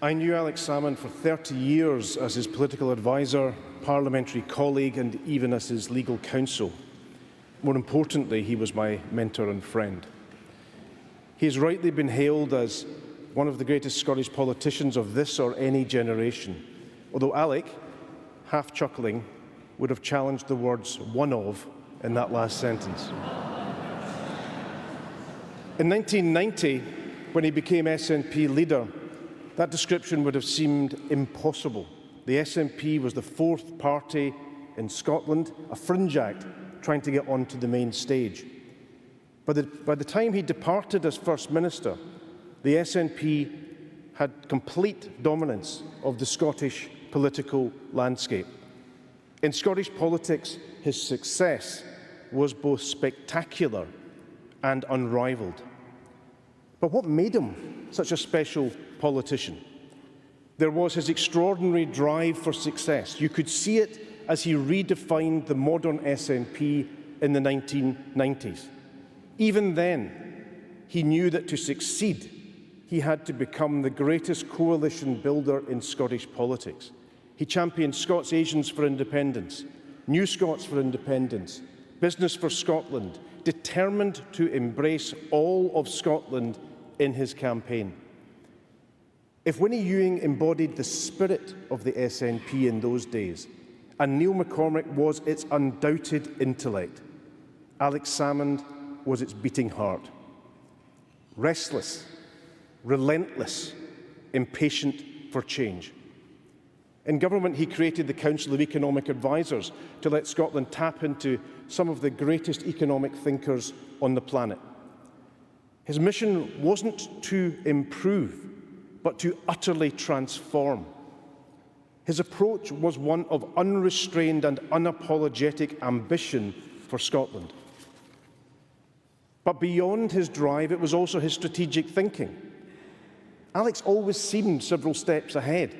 I knew Alec Salmond for 30 years as his political advisor, parliamentary colleague and even as his legal counsel. More importantly, he was my mentor and friend. He has rightly been hailed as one of the greatest Scottish politicians of this or any generation, although Alec, half chuckling, would have challenged the words "one of" in that last sentence. In 1990, when he became SNP leader, that description would have seemed impossible. The SNP was the fourth party in Scotland, a fringe act trying to get onto the main stage. By the time he departed as First Minister, the SNP had complete dominance of the Scottish political landscape. In Scottish politics, his success was both spectacular and unrivalled. But what made him such a special politician? There was his extraordinary drive for success. You could see it as he redefined the modern SNP in the 1990s. Even then, he knew that to succeed, he had to become the greatest coalition builder in Scottish politics. He championed Scots Asians for independence, New Scots for independence, Business for Scotland, determined to embrace all of Scotland in his campaign. If Winnie Ewing embodied the spirit of the SNP in those days, and Neil McCormick was its undoubted intellect, Alec Salmond was its beating heart. Restless, relentless, impatient for change. In government, he created the Council of Economic Advisers to let Scotland tap into some of the greatest economic thinkers on the planet. His mission wasn't to improve, but to utterly transform. His approach was one of unrestrained and unapologetic ambition for Scotland. But beyond his drive, it was also his strategic thinking. Alex always seemed several steps ahead.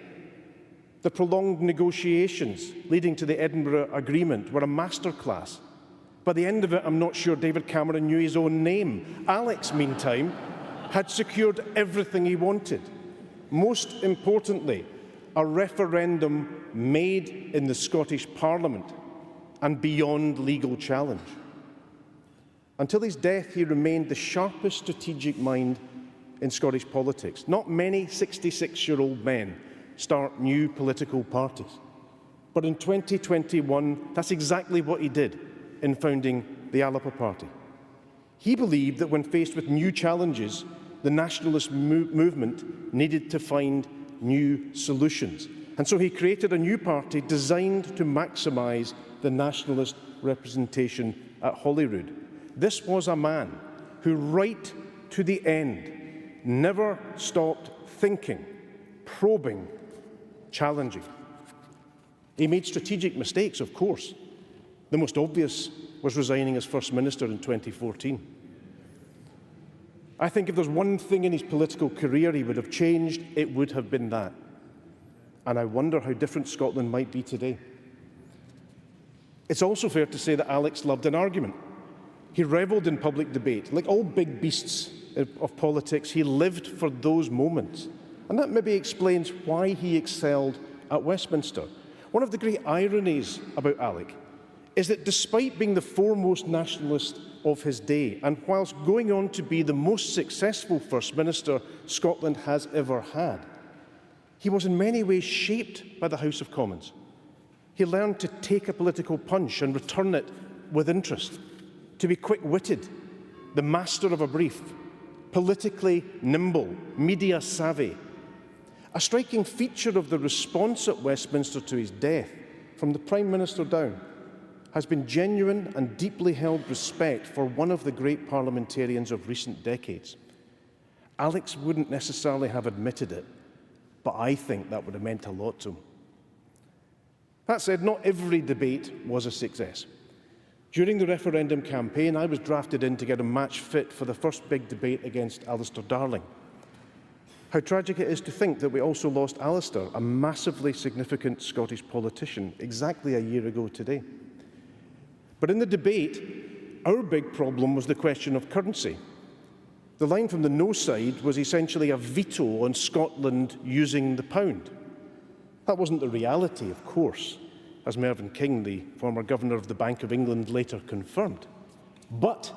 The prolonged negotiations leading to the Edinburgh Agreement were a masterclass. By the end of it, I'm not sure David Cameron knew his own name. Alex, meantime, had secured everything he wanted. Most importantly, a referendum made in the Scottish Parliament and beyond legal challenge. Until his death, he remained the sharpest strategic mind in Scottish politics. Not many 66-year-old men start new political parties. But in 2021, that's exactly what he did in founding the Alba party. He believed that when faced with new challenges, the nationalist movement needed to find new solutions. And so he created a new party designed to maximise the nationalist representation at Holyrood. This was a man who, right to the end, never stopped thinking, probing, challenging. He made strategic mistakes, of course. The most obvious was resigning as First Minister in 2014. I think if there's one thing in his political career he would have changed, it would have been that. And I wonder how different Scotland might be today. It's also fair to say that Alex loved an argument. He revelled in public debate. Like all big beasts of politics, he lived for those moments. And that maybe explains why he excelled at Westminster. One of the great ironies about Alec is that despite being the foremost nationalist of his day, and whilst going on to be the most successful First Minister Scotland has ever had, he was in many ways shaped by the House of Commons. He learned to take a political punch and return it with interest, to be quick-witted, the master of a brief, politically nimble, media savvy. A striking feature of the response at Westminster to his death, from the Prime Minister down, has been genuine and deeply held respect for one of the great parliamentarians of recent decades. Alex wouldn't necessarily have admitted it, but I think that would have meant a lot to him. That said, not every debate was a success. During the referendum campaign, I was drafted in to get a match fit for the first big debate against Alistair Darling. How tragic it is to think that we also lost Alistair, a massively significant Scottish politician, exactly a year ago today. But in the debate, our big problem was the question of currency. The line from the no side was essentially a veto on Scotland using the pound. That wasn't the reality, of course, as Mervyn King, the former Governor of the Bank of England, later confirmed. But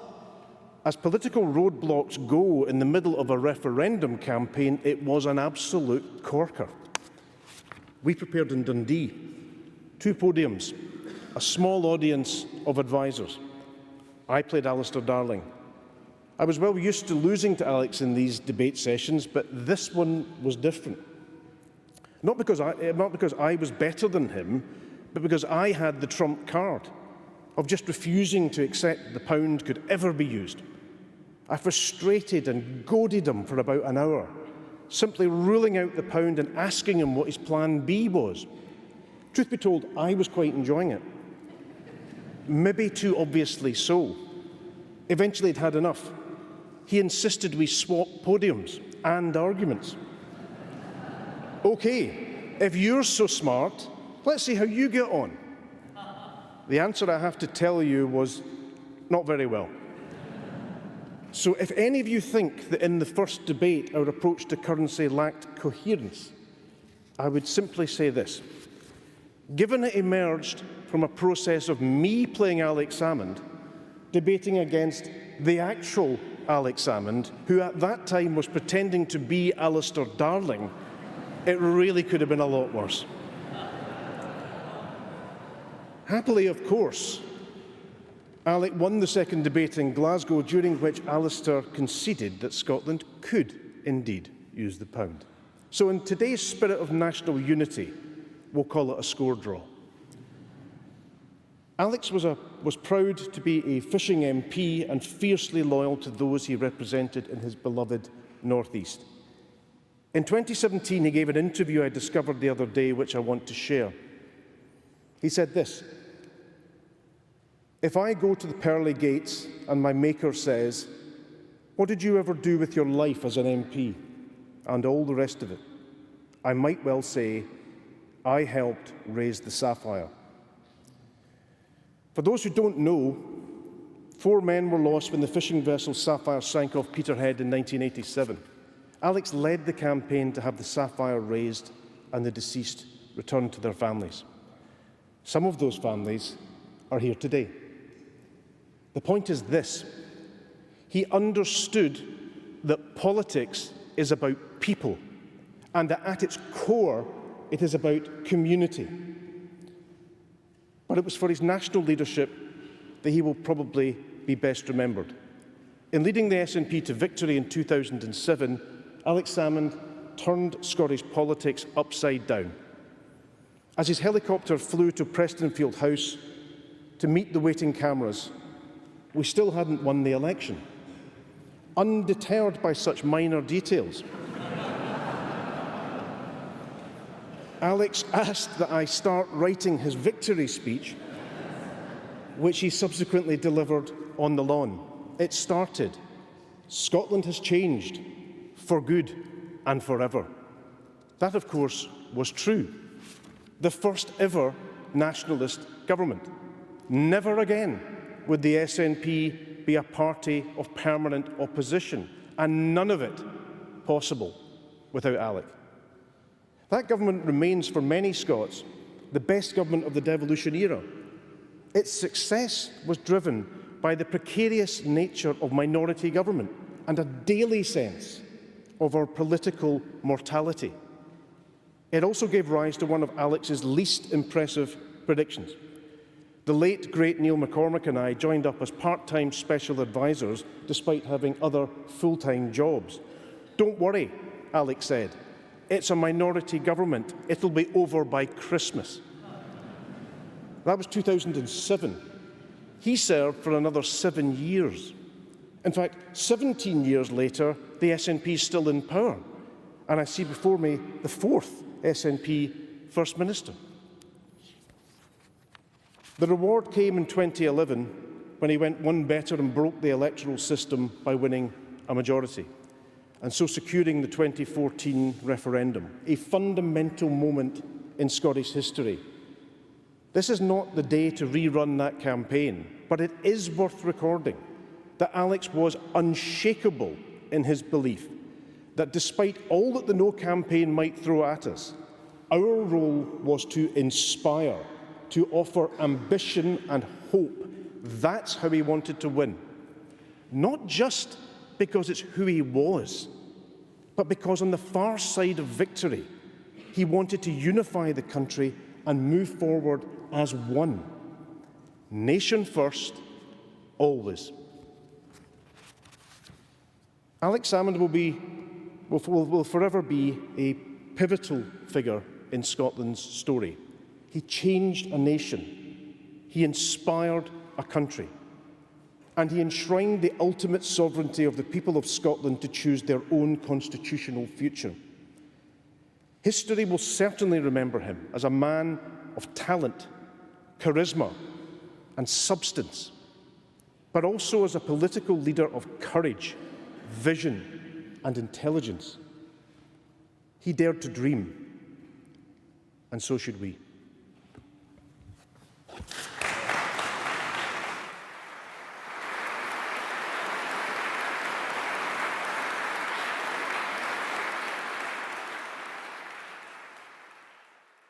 as political roadblocks go in the middle of a referendum campaign, it was an absolute corker. We prepared in Dundee 2 podiums, a small audience of advisors. I played Alistair Darling. I was well used to losing to Alex in these debate sessions, but this one was different. Not because I was better than him, but because I had the trump card of just refusing to accept the pound could ever be used. I frustrated and goaded him for about an hour, simply ruling out the pound and asking him what his plan B was. Truth be told, I was quite enjoying it. Maybe too obviously so. Eventually he'd had enough. He insisted we swap podiums and arguments. Okay, if you're so smart, let's see how you get on. The answer, I have to tell you, was not very well. So if any of you think that in the first debate our approach to currency lacked coherence, I would simply say this. Given it emerged from a process of me playing Alec Salmond, debating against the actual Alec Salmond, who at that time was pretending to be Alistair Darling, it really could have been a lot worse. Happily, of course, Alec won the second debate in Glasgow, during which Alistair conceded that Scotland could indeed use the pound. So in today's spirit of national unity, we'll call it a score draw. Alex was proud to be a fishing MP and fiercely loyal to those he represented in his beloved North East. In 2017, he gave an interview I discovered the other day, which I want to share. He said this: "If I go to the pearly gates and my maker says, 'What did you ever do with your life as an MP?' and all the rest of it, I might well say, 'I helped raise the Sapphire.'" For those who don't know, 4 men were lost when the fishing vessel Sapphire sank off Peterhead in 1987. Alex led the campaign to have the Sapphire raised and the deceased returned to their families. Some of those families are here today. The point is this: he understood that politics is about people, and that at its core it is about community. But it was for his national leadership that he will probably be best remembered. In leading the SNP to victory in 2007, Alec Salmond turned Scottish politics upside down. As his helicopter flew to Prestonfield House to meet the waiting cameras, we still hadn't won the election. Undeterred by such minor details, Alex asked that I start writing his victory speech, which he subsequently delivered on the lawn. It started, "Scotland has changed, for good and forever." That, of course, was true. The first ever nationalist government. Never again would the SNP be a party of permanent opposition, and none of it possible without Alec. That government remains, for many Scots, the best government of the devolution era. Its success was driven by the precarious nature of minority government and a daily sense of our political mortality. It also gave rise to one of Alex's least impressive predictions. The late, great Neil McCormick and I joined up as part-time special advisors despite having other full-time jobs. "Don't worry," Alex said. "It's a minority government. It'll be over by Christmas." That was 2007. He served for another 7 years. In fact, 17 years later, the SNP is still in power, and I see before me the 4th SNP First Minister. The reward came in 2011 when he went one better and broke the electoral system by winning a majority, and so securing the 2014 referendum, a fundamental moment in Scottish history. This is not the day to rerun that campaign, but it is worth recording that Alex was unshakable in his belief that despite all that the No campaign might throw at us, our role was to inspire, to offer ambition and hope. That's how he wanted to win. Not just because it's who he was, but because on the far side of victory, he wanted to unify the country and move forward as one. Nation first, always. Alec Salmond will forever be a pivotal figure in Scotland's story. He changed a nation. He inspired a country. And he enshrined the ultimate sovereignty of the people of Scotland to choose their own constitutional future. History will certainly remember him as a man of talent, charisma, and substance, but also as a political leader of courage, vision, and intelligence. He dared to dream, and so should we.